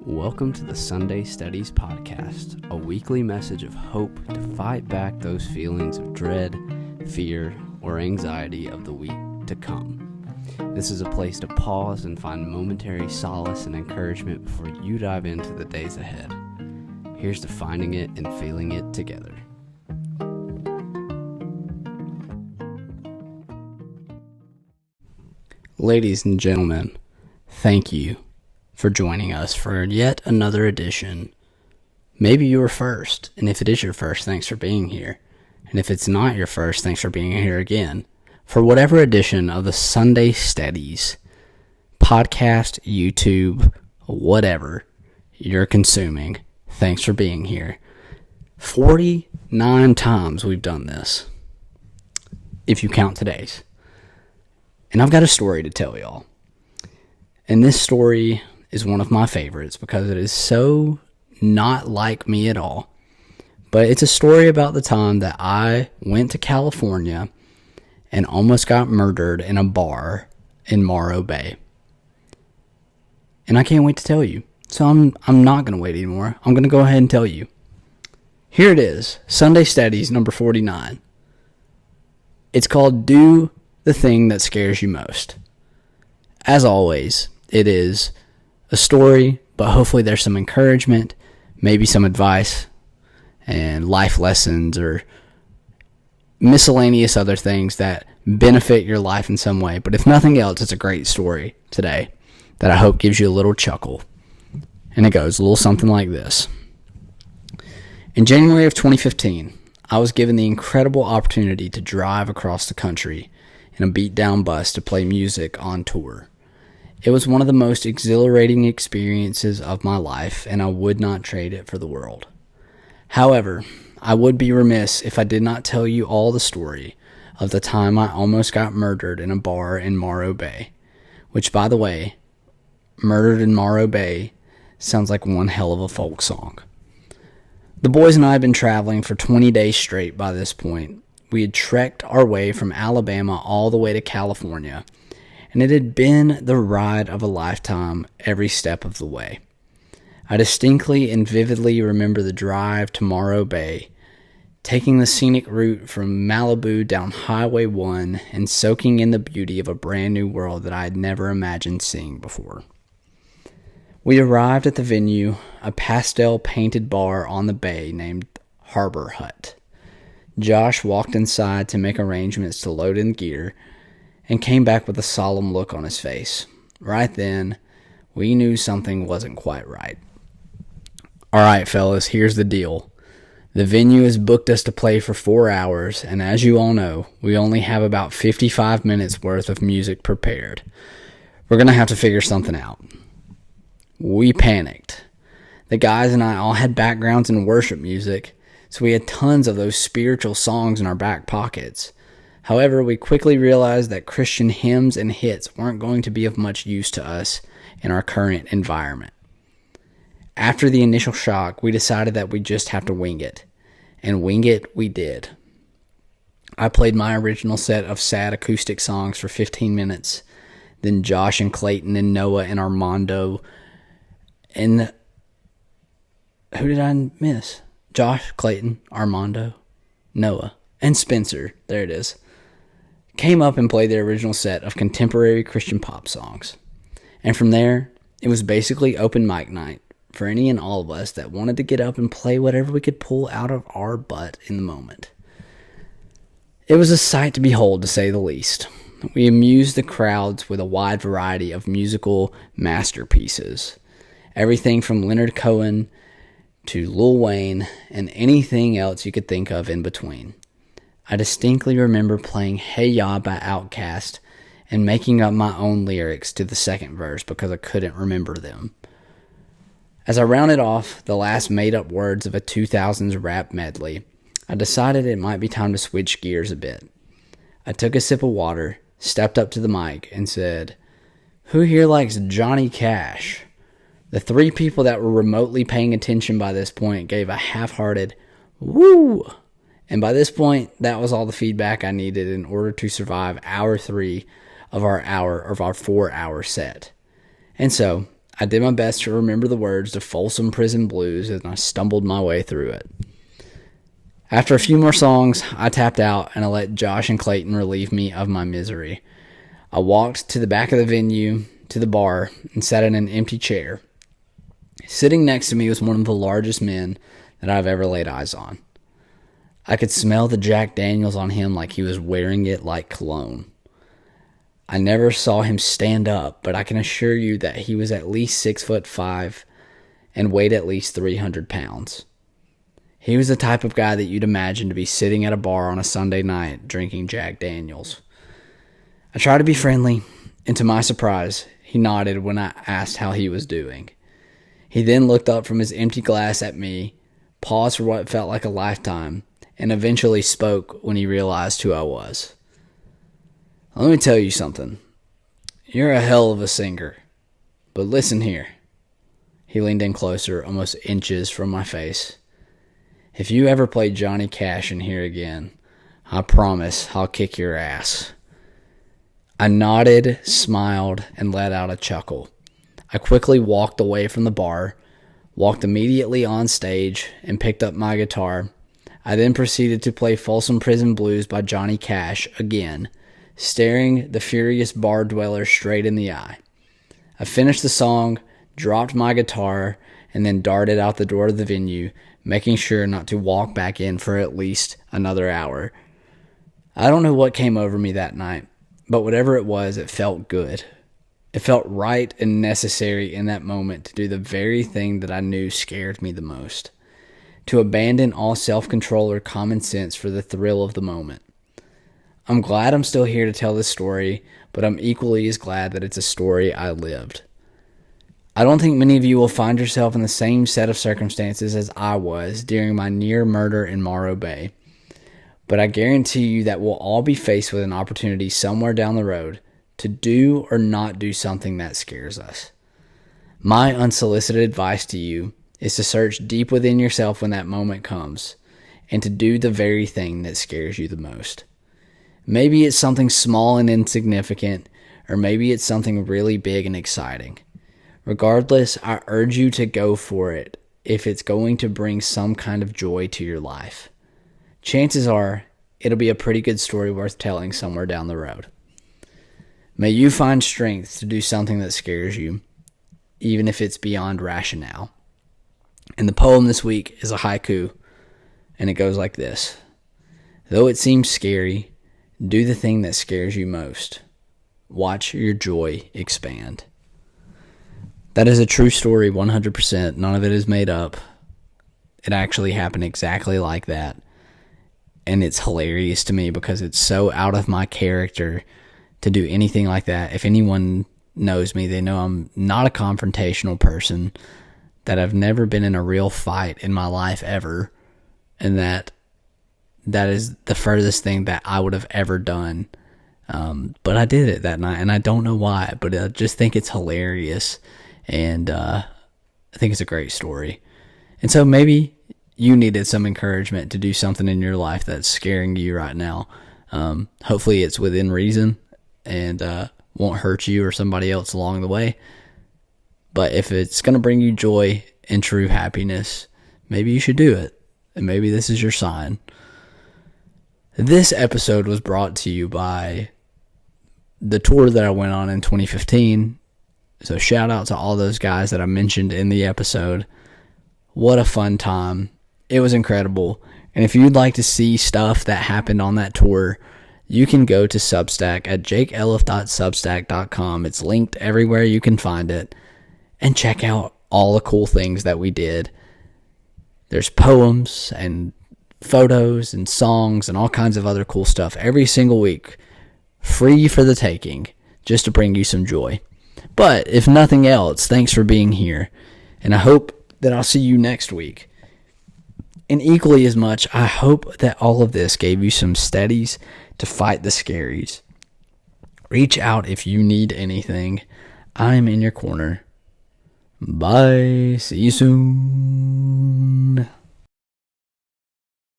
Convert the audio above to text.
Welcome to the Sunday Studies Podcast, a weekly message of hope to fight back those feelings of dread, fear, or anxiety of the week to come. This is a place to pause and find momentary solace and encouragement before you dive into the days ahead. Here's to finding it and feeling it together. Ladies and gentlemen, thank you for joining us for yet another edition. Maybe you were first, and if it is your first, thanks for being here. And if it's not your first, thanks for being here again. For whatever edition of the Sunday Studies podcast, YouTube, whatever you're consuming, thanks for being here. 49 times we've done this, if you count today's. And I've got a story to tell y'all. And this story is one of my favorites because it is so not like me at all. But it's a story about the time that I went to California and almost got murdered in a bar in Morro Bay. And I can't wait to tell you. So I'm not going to wait anymore. I'm going to go ahead and tell you. Here it is, Sunday Studies number 49. It's called Do the Thing That Scares You Most. As always, it is a story, but hopefully there's some encouragement, maybe some advice, and life lessons, or miscellaneous other things that benefit your life in some way. But if nothing else, it's a great story today that I hope gives you a little chuckle. And it goes a little something like this. In January of 2015, I was given the incredible opportunity to drive across the country in a beat-down bus to play music on tour. It was one of the most exhilarating experiences of my life, and I would not trade it for the world. However, I would be remiss if I did not tell you all the story of the time I almost got murdered in a bar in Morro Bay, which, by the way, Murdered in Morro Bay sounds like one hell of a folk song. The boys and I had been traveling for 20 days straight by this point. We had trekked our way from Alabama all the way to California, and it had been the ride of a lifetime every step of the way. I distinctly and vividly remember the drive to Morro Bay, taking the scenic route from Malibu down Highway 1 and soaking in the beauty of a brand new world that I had never imagined seeing before. We arrived at the venue, a pastel-painted bar on the bay named Harbor Hut. Josh walked inside to make arrangements to load in gear and came back with a solemn look on his face. Right then, we knew something wasn't quite right. All right, fellas, here's the deal. The venue has booked us to play for 4 hours, and as you all know, we only have about 55 minutes worth of music prepared. We're going to have to figure something out. We panicked. The guys and I all had backgrounds in worship music, so we had tons of those spiritual songs in our back pockets. However, we quickly realized that Christian hymns and hits weren't going to be of much use to us in our current environment. After the initial shock, we decided that we'd just have to wing it. And wing it we did. I played my original set of sad acoustic songs for 15 minutes. Then Josh and Clayton and Noah and Armando and who did I miss? Josh, Clayton, Armando, Noah, and Spencer, there it is, came up and played their original set of contemporary Christian pop songs. And from there, it was basically open mic night for any and all of us that wanted to get up and play whatever we could pull out of our butt in the moment. It was a sight to behold, to say the least. We amused the crowds with a wide variety of musical masterpieces. Everything from Leonard Cohen to Lil Wayne and anything else you could think of in between. I distinctly remember playing Hey Ya by Outkast and making up my own lyrics to the second verse because I couldn't remember them. As I rounded off the last made-up words of a 2000s rap medley, I decided it might be time to switch gears a bit. I took a sip of water, stepped up to the mic, and said, "Who here likes Johnny Cash?" The three people that were remotely paying attention by this point gave a half-hearted woo. And by this point, that was all the feedback I needed in order to survive hour 3 of our 4-hour set. And so, I did my best to remember the words to Folsom Prison Blues, and I stumbled my way through it. After a few more songs, I tapped out and I let Josh and Clayton relieve me of my misery. I walked to the back of the venue, to the bar, and sat in an empty chair. Sitting next to me was one of the largest men that I've ever laid eyes on. I could smell the Jack Daniels on him like he was wearing it like cologne. I never saw him stand up, but I can assure you that he was at least 6'5" and weighed at least 300 pounds. He was the type of guy that you'd imagine to be sitting at a bar on a Sunday night drinking Jack Daniels. I tried to be friendly, and to my surprise, he nodded when I asked how he was doing. He then looked up from his empty glass at me, paused for what felt like a lifetime, and eventually spoke when he realized who I was. Let me tell you something. You're a hell of a singer, but listen here. He leaned in closer, almost inches from my face. If you ever play Johnny Cash in here again, I promise I'll kick your ass. I nodded, smiled, and let out a chuckle. I quickly walked away from the bar, walked immediately on stage, and picked up my guitar. I then proceeded to play Folsom Prison Blues by Johnny Cash again, staring the furious bar dweller straight in the eye. I finished the song, dropped my guitar, and then darted out the door of the venue, making sure not to walk back in for at least another hour. I don't know what came over me that night, but whatever it was, it felt good. It felt right and necessary in that moment to do the very thing that I knew scared me the most. To abandon all self-control or common sense for the thrill of the moment. I'm glad I'm still here to tell this story, but I'm equally as glad that it's a story I lived. I don't think many of you will find yourself in the same set of circumstances as I was during my near murder in Morro Bay, but I guarantee you that we'll all be faced with an opportunity somewhere down the road to do or not do something that scares us. My unsolicited advice to you is to search deep within yourself when that moment comes and to do the very thing that scares you the most. Maybe it's something small and insignificant, or maybe it's something really big and exciting. Regardless, I urge you to go for it if it's going to bring some kind of joy to your life. Chances are, it'll be a pretty good story worth telling somewhere down the road. May you find strength to do something that scares you, even if it's beyond rationale. And the poem this week is a haiku, and it goes like this. Though it seems scary, do the thing that scares you most. Watch your joy expand. That is a true story, 100%. None of it is made up. It actually happened exactly like that. And it's hilarious to me because it's so out of my character to do anything like that. If anyone knows me, they know I'm not a confrontational person, that I've never been in a real fight in my life ever, and that is the furthest thing that I would have ever done. But I did it that night, and I don't know why, but I just think it's hilarious. And I think it's a great story. And so maybe you needed some encouragement to do something in your life that's scaring you right now. Hopefully it's within reason and won't hurt you or somebody else along the way. But if it's going to bring you joy and true happiness, maybe you should do it. And maybe this is your sign. This episode was brought to you by the tour that I went on in 2015. So shout out to all those guys that I mentioned in the episode. What a fun time. It was incredible. And if you'd like to see stuff that happened on that tour, you can go to Substack at jakeelif.substack.com. It's linked everywhere you can find it. And check out all the cool things that we did. There's poems and photos and songs and all kinds of other cool stuff every single week. Free for the taking, just to bring you some joy. But if nothing else, thanks for being here. And I hope that I'll see you next week. And equally as much, I hope that all of this gave you some steadies to fight the scaries. Reach out if you need anything. I'm in your corner. Bye. See you soon.